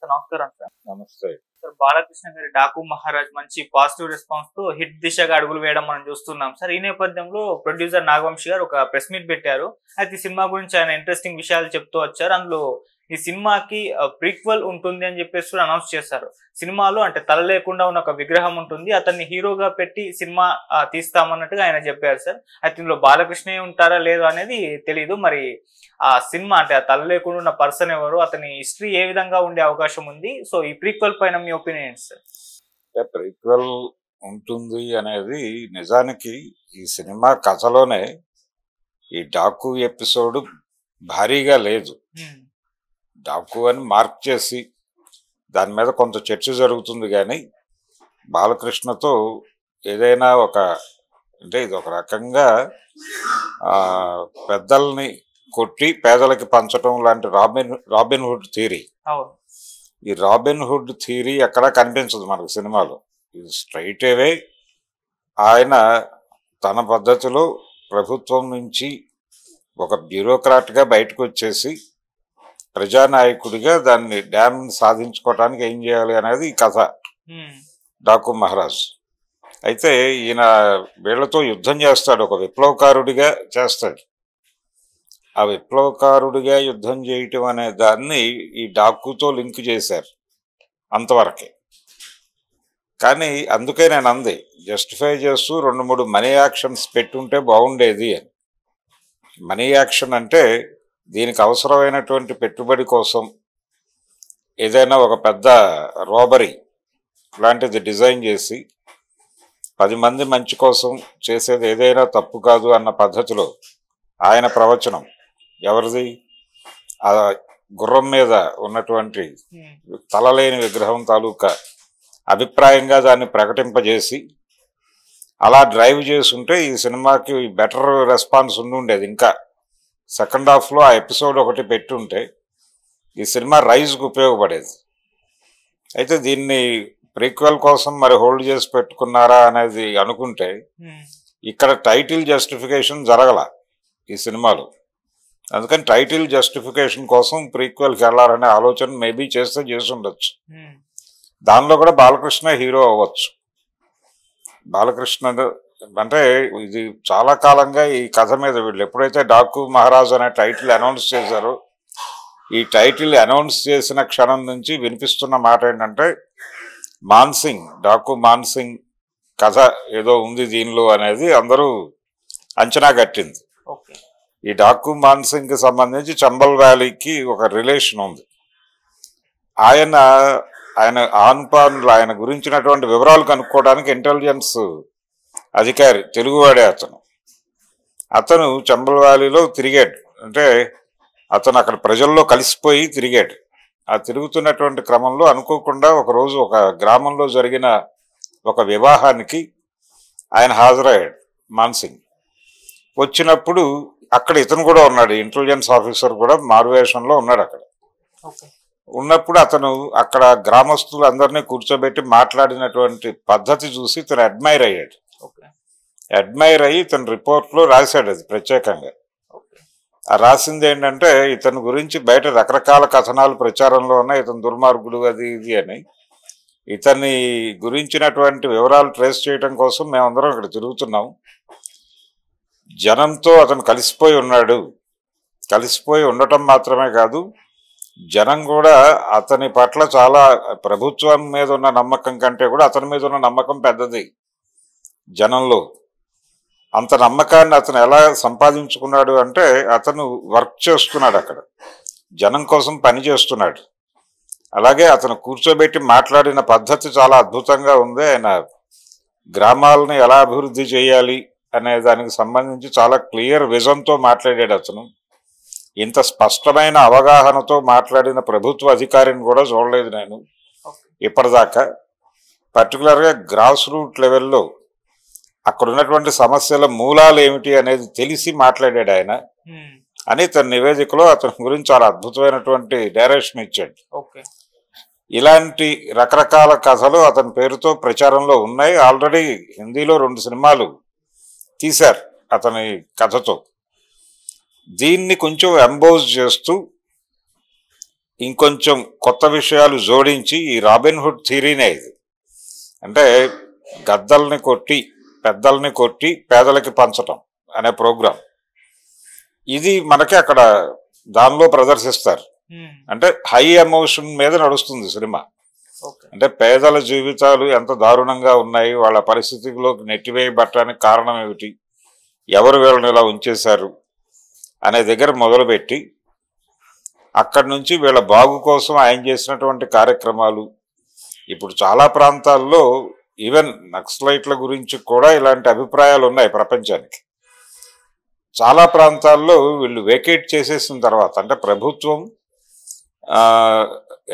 Sir నమస్కారం sir. నమస్తే sir Balakrishna గారి డాకు మహారాజ్ మంచి పాజిటివ్ రెస్పాన్స్ తో హిట్ దిశగా అడుగులు వేయడం మనం చూస్తున్నాం సార్. ఈ నేపథ్యంలో ప్రొడ్యూసర్ నాగవంశి గారు ఒక ప్రెస్ మీట్ పెట్టారు. అయితే ఈ సినిమా గురించి ఆయన ఇంట్రెస్టింగ్ విషయాలు చెప్తూ వచ్చారు. అందులో ఈ సినిమాకి ప్రీక్వెల్ ఉంటుంది అని చెప్పేసి కూడా అనౌన్స్ చేశారు. సినిమాలో అంటే తల లేకుండా ఉన్న ఒక విగ్రహం ఉంటుంది, అతన్ని హీరోగా పెట్టి సినిమా తీస్తామన్నట్టుగా ఆయన చెప్పారు సార్. అయితే ఇందులో బాలకృష్ణ ఉంటారా లేదో అనేది తెలీదు. మరి ఆ సినిమా అంటే ఆ తల లేకుండా ఉన్న పర్సన్ ఎవరు, అతని హిస్టరీ ఏ విధంగా ఉండే అవకాశం ఉంది? సో ఈ ప్రీక్వెల్ పైన మీ ఒపీనియన్ సార్? ప్రీక్వెల్ ఉంటుంది అనేది నిజానికి ఈ సినిమా కథలోనే ఈ డాకు ఎపిసోడ్ భారీగా లేదు. డాకు అని మార్క్ చేసి దాని మీద కొంత చర్చ జరుగుతుంది, కానీ బాలకృష్ణతో ఏదైనా ఒక అంటే ఇది ఒక రకంగా పెద్దల్ని కొట్టి పేదలకి పంచడం లాంటి రాబిన్ హుడ్ థియరీ. ఈ రాబిన్ హుడ్ థియరీ ఎక్కడా కనిపించదు మనకు సినిమాలో. ఇది స్ట్రైట్ అవే ఆయన తన పద్ధతిలో ప్రభుత్వం నుంచి ఒక బ్యూరోక్రాట్గా బయటకు వచ్చేసి ప్రజానాయకుడిగా దాన్ని డ్యామ్ సాధించుకోవటానికి ఏం చేయాలి అనేది ఈ కథ డాకు మహారాజ్. అయితే ఈయన వీళ్లతో యుద్ధం చేస్తాడు, ఒక విప్లవకారుడిగా చేస్తాడు. ఆ విప్లవకారుడిగా యుద్ధం చేయటం అనే దాన్ని ఈ డాకుతో లింక్ చేశారు అంతవరకే. కానీ అందుకే నేను అంది జస్టిఫై చేస్తూ 2-3 మనీ యాక్షన్స్ పెట్టుంటే బాగుండేది అని. మనీ యాక్షన్ అంటే దీనికి అవసరమైనటువంటి పెట్టుబడి కోసం ఏదైనా ఒక పెద్ద రోబరీ లాంటిది డిజైన్ చేసి 10 మంది మంచి కోసం చేసేది ఏదైనా తప్పు కాదు అన్న పద్ధతిలో ఆయన ప్రవచనం. ఎవరిది? ఆ గుర్రం మీద ఉన్నటువంటి తలలేని విగ్రహం తాలూకా అభిప్రాయంగా దాన్ని ప్రకటింపజేసి అలా డ్రైవ్ చేసుంటే ఈ సినిమాకి బెటర్ రెస్పాన్స్ ఉండేది. ఇంకా సెకండ్ హాఫ్లో ఆ ఎపిసోడ్ ఒకటి పెట్టుంటే ఈ సినిమా రైజ్కి ఉపయోగపడేది. అయితే దీన్ని ప్రీక్వెల్ కోసం మరి హోల్డ్ చేసి పెట్టుకున్నారా అనేది అనుకుంటే ఇక్కడ టైటిల్ జస్టిఫికేషన్ జరగల ఈ సినిమాలో. అందుకని టైటిల్ జస్టిఫికేషన్ కోసం ప్రీక్వెల్కి వెళ్ళాలనే ఆలోచన మేబీ చేసి ఉండొచ్చు. దానిలో కూడా బాలకృష్ణ హీరో అవ్వచ్చు. బాలకృష్ణ అంటే ఇది చాలా కాలంగా ఈ కథ మీద వీళ్ళు ఎప్పుడైతే డాకు మహారాజ్ అనే టైటిల్ అనౌన్స్ చేశారో, ఈ టైటిల్ అనౌన్స్ చేసిన క్షణం నుంచి వినిపిస్తున్న మాట ఏంటంటే మాన్సింగ్, డాకు మాన్సింగ్ కథ ఏదో ఉంది దీనిలో అనేది అందరూ అంచనా కట్టింది. ఈ డాకు మాన్సింగ్కి సంబంధించి చంబల్ వ్యాలీకి ఒక రిలేషన్ ఉంది. ఆయన ఆన్పాన్లు ఆయన గురించినటువంటి వివరాలు కనుక్కోవడానికి ఇంటెలిజెన్స్ అధికారి తెలుగువాడే అతను చంబల్ వ్యాలీలో తిరిగాడు. అంటే అతను అక్కడ ప్రజల్లో కలిసిపోయి తిరిగాడు. ఆ తిరుగుతున్నటువంటి క్రమంలో అనుకోకుండా ఒకరోజు ఒక గ్రామంలో జరిగిన ఒక వివాహానికి ఆయన హాజరయ్యాడు. మాన్సింగ్ వచ్చినప్పుడు అక్కడ ఇతను కూడా ఉన్నాడు, ఇంటెలిజెన్స్ ఆఫీసర్ కూడా మారువేషంలో ఉన్నాడు. అక్కడ ఉన్నప్పుడు అతను అక్కడ గ్రామస్తులందరినీ కూర్చోబెట్టి మాట్లాడినటువంటి పద్ధతి చూసి ఇతను అడ్మైర్ అయ్యాడు. అడ్మైర్ అయ్యి ఇతను రిపోర్ట్లో రాశాడు అది ప్రత్యేకంగా. ఆ రాసింది ఏంటంటే ఇతని గురించి బయట రకరకాల కథనాలు ప్రచారంలో ఉన్నాయి, ఇతను దుర్మార్గుడు అది ఇది అని. ఇతన్ని గురించినటువంటి వివరాలు ట్రేస్ చేయడం కోసం మేమందరం ఇక్కడ తిరుగుతున్నాం. జనంతో అతను కలిసిపోయి ఉన్నాడు. కలిసిపోయి ఉండటం మాత్రమే కాదు, జనం కూడా అతని పట్ల చాలా ప్రభుత్వం మీద ఉన్న నమ్మకం కంటే కూడా అతని మీద ఉన్న నమ్మకం పెద్దది జనంలో. అంత నమ్మకాన్ని అతను ఎలా సంపాదించుకున్నాడు అంటే అతను వర్క్ చేస్తున్నాడు, అక్కడ జనం కోసం పని చేస్తున్నాడు. అలాగే అతను కూర్చోబెట్టి మాట్లాడిన పద్ధతి చాలా అద్భుతంగా ఉంది. ఆయన గ్రామాలని ఎలా అభివృద్ధి చేయాలి అనే దానికి సంబంధించి చాలా క్లియర్ విజన్తో మాట్లాడాడు అతను. ఇంత స్పష్టమైన అవగాహనతో మాట్లాడిన ప్రభుత్వ అధికారిని కూడా చూడలేదు నేను ఇప్పటిదాకా. పర్టికులర్గా గ్రాస్ రూట్ లెవెల్లో అక్కడ ఉన్నటువంటి సమస్యల మూలాలు ఏమిటి అనేది తెలిసి మాట్లాడాడు ఆయన అని తన నివేదికలో అతని గురించి చాలా అద్భుతమైనటువంటి డైరెక్షన్ ఇచ్చాడు. ఇలాంటి రకరకాల కథలు అతని పేరుతో ప్రచారంలో ఉన్నాయి. ఆల్రెడీ హిందీలో 2 సినిమాలు తీశారు అతని కథతో. దీన్ని కొంచెం ఎంబోజ్ చేస్తూ ఇంకొంచెం కొత్త విషయాలు జోడించి ఈ రాబిన్హుడ్ థియరీనే ఇది. అంటే గద్దల్ని కొట్టి పెద్దల్ని కొట్టి పేదలకి పంచటం అనే ప్రోగ్రాం ఇది మనకి అక్కడ దానిలో ప్రదర్శిస్తారు. అంటే హై ఎమోషన్ మీద నడుస్తుంది సినిమా. అంటే పేదల జీవితాలు ఎంత దారుణంగా ఉన్నాయి, వాళ్ళ పరిస్థితిలోకి నెట్టివేయబట్టడానికి కారణం ఏమిటి, ఎవరు వీళ్ళని ఇలా ఉంచేశారు అనే దగ్గర మొదలుపెట్టి అక్కడి నుంచి వీళ్ళ బాగు కోసం ఆయన చేసినటువంటి కార్యక్రమాలు. ఇప్పుడు చాలా ప్రాంతాల్లో ఈవెన్ నక్సలైట్ల గురించి కూడా ఇలాంటి అభిప్రాయాలు ఉన్నాయి ప్రపంచానికి. చాలా ప్రాంతాల్లో వీళ్ళు వేకేట్ చేసేసిన తర్వాత అంటే ప్రభుత్వం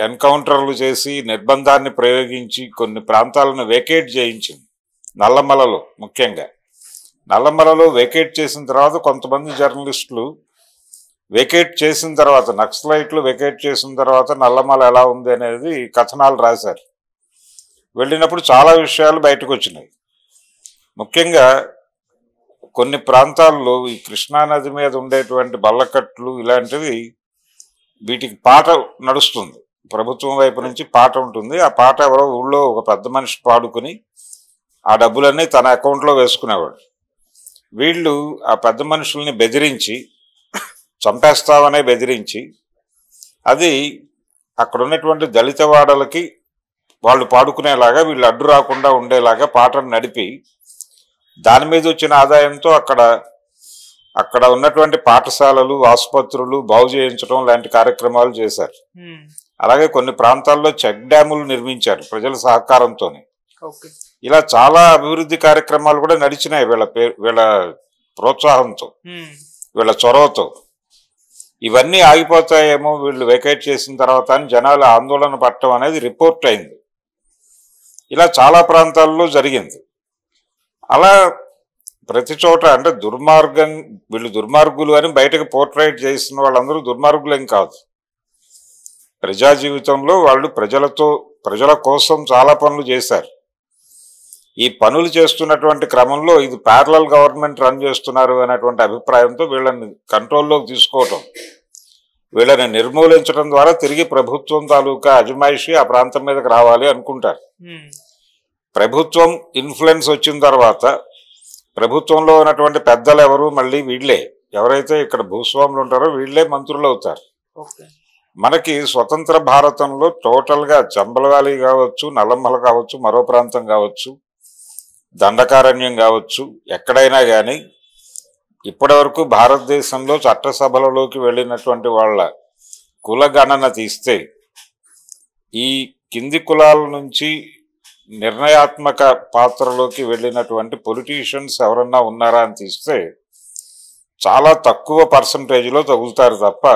ఎన్కౌంటర్లు చేసి నిర్బంధాన్ని ప్రయోగించి కొన్ని ప్రాంతాలను వేకేట్ చేయించింది. నల్లమలలో ముఖ్యంగా నల్లమలలో వేకేట్ చేసిన తర్వాత కొంతమంది జర్నలిస్టులు వేకేట్ చేసిన తర్వాత నక్సలైట్లు వేకేట్ చేసిన తర్వాత నల్లమల ఎలా ఉంది అనేది కథనాలు రాశారు. వెళ్ళినప్పుడు చాలా విషయాలు బయటకు వచ్చినాయి. ముఖ్యంగా కొన్ని ప్రాంతాల్లో ఈ కృష్ణానది మీద ఉండేటువంటి బల్లకట్లు ఇలాంటివి వీటికి పాట నడుస్తుంది. ప్రభుత్వం వైపు నుంచి పాట ఉంటుంది. ఆ పాట ఎవరో ఊళ్ళో ఒక పెద్ద మనిషి పాడుకుని ఆ డబ్బులన్నీ తన అకౌంట్లో వేసుకునేవాడు. వీళ్ళు ఆ పెద్ద మనుషుల్ని బెదిరించి చంపేస్తామనే బెదిరించి అది అక్కడ ఉన్నటువంటి దళిత వాడలకి వాళ్ళు పాడుకునేలాగా వీళ్ళు అడ్డు రాకుండా ఉండేలాగా పాటను నడిపి దాని మీద వచ్చిన ఆదాయంతో అక్కడ ఉన్నటువంటి పాఠశాలలు ఆసుపత్రులు బాగు చేయించడం లాంటి కార్యక్రమాలు చేశారు. అలాగే కొన్ని ప్రాంతాల్లో చెక్ డ్యాములు నిర్మించారు ప్రజల సహకారంతోనే. ఇలా చాలా అభివృద్ధి కార్యక్రమాలు కూడా నడిచినాయి వీళ్ళ ప్రోత్సాహంతో, వీళ్ళ చొరవతో. ఇవన్నీ ఆగిపోతాయేమో వీళ్ళు వెకేట్ చేసిన తర్వాత అని జనాలు ఆందోళన పడటం అనేది రిపోర్ట్ అయింది. ఇలా చాలా ప్రాంతాల్లో జరిగింది. అలా ప్రతి చోట అంటే వీళ్ళు దుర్మార్గులు అని బయటకు పోర్ట్రైట్ చేసిన వాళ్ళందరూ దుర్మార్గులేం కాదు. ప్రజా జీవితంలో వాళ్ళు ప్రజల కోసం చాలా పనులు చేశారు. ఈ పనులు చేస్తున్నటువంటి క్రమంలో ఇది ప్యారలల్ గవర్నమెంట్ రన్ చేస్తున్నారు అనేటువంటి అభిప్రాయంతో వీళ్ళని కంట్రోల్లోకి తీసుకోవటం, వీళ్ళని నిర్మూలించడం ద్వారా తిరిగి ప్రభుత్వం తాలూకా అజమాయిషి ఆ ప్రాంతం మీదకి రావాలి అనుకుంటారు. ప్రభుత్వం ఇన్ఫ్లుయెన్స్ వచ్చిన తర్వాత ప్రభుత్వంలో ఉన్నటువంటి పెద్దలు ఎవరు మళ్ళీ వీళ్ళే, ఎవరైతే ఇక్కడ భూస్వాములు ఉంటారో వీళ్ళే మంత్రులు అవుతారు. మనకి స్వతంత్ర భారతంలో టోటల్గా చంబల్ వ్యాలీ కావచ్చు, నల్లమల కావచ్చు, మరో ప్రాంతం కావచ్చు, దండకారణ్యం కావచ్చు, ఎక్కడైనా కానీ ఇప్పటి వరకు భారతదేశంలో చట్టసభలలోకి వెళ్ళినటువంటి వాళ్ళ కులగణన తీస్తే ఈ కింది కులాల నుంచి నిర్ణయాత్మక పాత్రలోకి వెళ్ళినటువంటి పొలిటీషియన్స్ ఎవరన్నా ఉన్నారా అని తీస్తే చాలా తక్కువ పర్సంటేజ్లో తగులుతారు తప్ప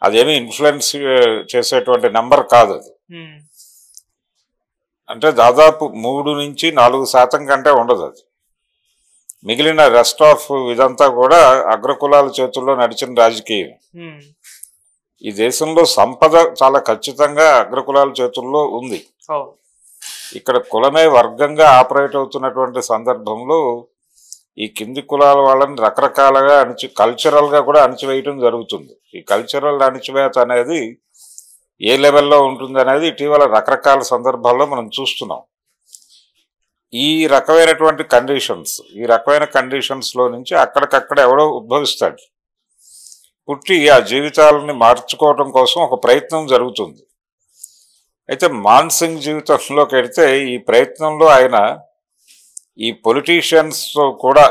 అదేమీ ఇన్ఫ్లుయెన్స్ చేసేటువంటి నెంబర్ కాదు అది. అంటే దాదాపు 3 నుంచి 4% కంటే ఉండదు అది. మిగిలిన రెస్ట్ ఆఫ్ ఇదంతా కూడా అగ్రకులాల చేతుల్లో నడిచిన రాజకీయం. ఈ దేశంలో సంపద చాలా ఖచ్చితంగా అగ్రకులాల చేతుల్లో ఉంది. ఇక్కడ కులమే వర్గంగా ఆపరేట్ అవుతున్నటువంటి సందర్భంలో ఈ కింది కులాల వాళ్ళని రకరకాలుగా కల్చరల్గా కూడా అణచివేయటం జరుగుతుంది. ఈ కల్చరల్ అణచివేత అనేది ఏ లెవెల్లో ఉంటుంది అనేది ఇటీవల రకరకాల సందర్భాల్లో మనం చూస్తున్నాం. ఈ రకమైనటువంటి కండిషన్స్లో నుంచి అక్కడికక్కడ ఎవడో ఉద్భవిస్తాడు, పుట్టి ఆ జీవితాలని మార్చుకోవటం కోసం ఒక ప్రయత్నం జరుగుతుంది. అయితే మాన్ సింగ్ జీవితంలోకి వెళితే ఈ ప్రయత్నంలో ఆయన ఈ పొలిటీషియన్స్తో కూడా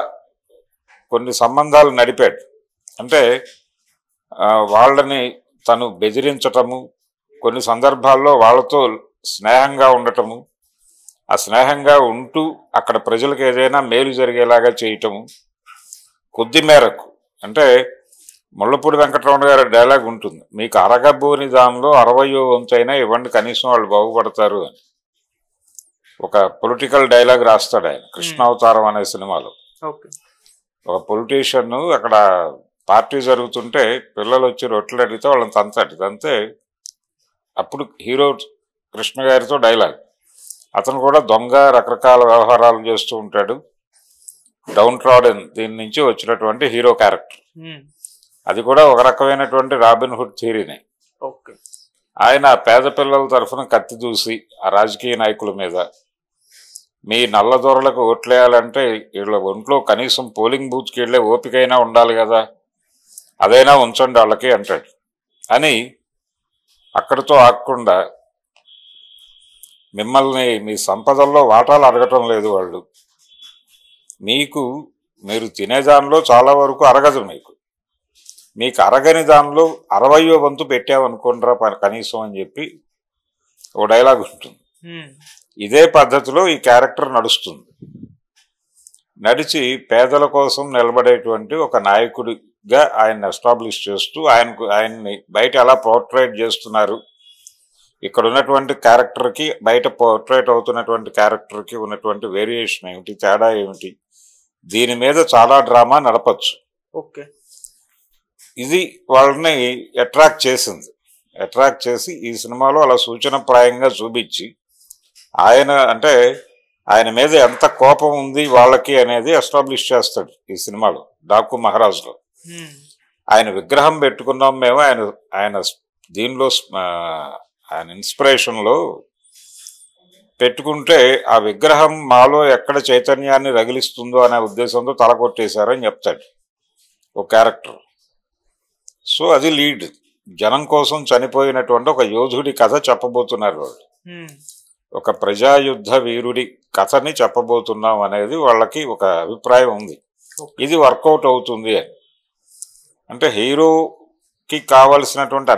కొన్ని సంబంధాలు నడిపాడు. అంటే వాళ్ళని తను బెదిరించటము, కొన్ని సందర్భాల్లో వాళ్ళతో స్నేహంగా ఉండటము, ఆ స్నేహంగా ఉంటూ అక్కడ ప్రజలకు ఏదైనా మేలు జరిగేలాగా చేయటము కొద్ది మేరకు. అంటే ముళ్ళపూడి వెంకటరమణ గారి డైలాగ్ ఉంటుంది, మీకు అరగబోని దానిలో 60వ వంతైనా ఇవ్వండి కనీసం వాళ్ళు బాగుపడతారు అని. ఒక పొలిటికల్ డైలాగ్ రాస్తాడు ఆయన కృష్ణావతారం అనే సినిమాలో. ఒక పొలిటీషియన్ అక్కడ పార్టీ జరుగుతుంటే పిల్లలు వచ్చి రొట్టెలు అడిగితే వాళ్ళని తంతే అప్పుడు హీరో కృష్ణ గారితో డైలాగ్. అతను కూడా దొంగ రకరకాల వ్యవహారాలు చేస్తూ ఉంటాడు. డౌన్ ట్రాడెన్ దీని నుంచి వచ్చినటువంటి హీరో క్యారెక్టర్. అది కూడా ఒక రకమైనటువంటి రాబిన్హుడ్ థియరీనే. ఆయన పేద పిల్లల తరఫున కత్తి దూసి ఆ రాజకీయ నాయకుల మీద, మీ నల్లదొరలకు ఓట్లేయాలంటే వీళ్ళ ఒంట్లో కనీసం పోలింగ్ బూత్కి వెళ్ళే ఓపికైనా ఉండాలి కదా, అదైనా ఉంచండి వాళ్ళకి అంటాడు. అని అక్కడితో ఆగకుండా మిమ్మల్ని మీ సంపదల్లో వాటాలు అడగటం లేదు వాళ్ళు, మీరు తినే దానిలో చాలా వరకు అరగదు, మీకు అరగని దానిలో 60వ వంతు పెట్టామనుకోండిరా కనీసం అని చెప్పి ఓ డైలాగ్ ఉంటుంది. ఇదే పద్ధతిలో ఈ క్యారెక్టర్ నడుస్తుంది. నడిచి పేదల కోసం నిలబడేటువంటి ఒక నాయకుడిగా ఆయన్ని ఎస్టాబ్లిష్ చేస్తూ ఆయన్ని బయట ఎలా పోర్ట్రేట్ చేస్తున్నారు, ఇక్కడ ఉన్నటువంటి క్యారెక్టర్కి బయట పోర్ట్రేట్ అవుతున్నటువంటి క్యారెక్టర్కి ఉన్నటువంటి వేరియేషన్ ఏమిటి, తేడా ఏమిటి, దీని మీద చాలా డ్రామా నడపచ్చు. ఓకే, ఇది వాళ్ళని అట్రాక్ట్ చేసి ఈ సినిమాలో అలా సూచనప్రాయంగా చూపించి ఆయన మీద ఎంత కోపం ఉంది వాళ్ళకి అనేది ఎస్టాబ్లిష్ చేస్తాడు ఈ సినిమాలో. డాకు మహారాజ్లో ఆయన విగ్రహం పెట్టుకున్నాం మేము, ఆయన దీనిలో ఆయన ఇన్స్పిరేషన్లో పెట్టుకుంటే ఆ విగ్రహం మాలో ఎక్కడ చైతన్యాన్ని రగిలిస్తుందో అనే ఉద్దేశంతో తలకొట్టేశారని చెప్తాడు ఒక క్యారెక్టర్. సో అది లీడ్. జనం కోసం చనిపోయినటువంటి ఒక యోధుడి కథ చెప్పబోతున్నారు వాళ్ళు, ఒక ప్రజాయుద్ధ వీరుడి కథని చెప్పబోతున్నాం అనేది వాళ్ళకి ఒక అభిప్రాయం ఉంది. ఇది వర్కౌట్ అవుతుంది అని, అంటే హీరోకి కావలసినటువంటి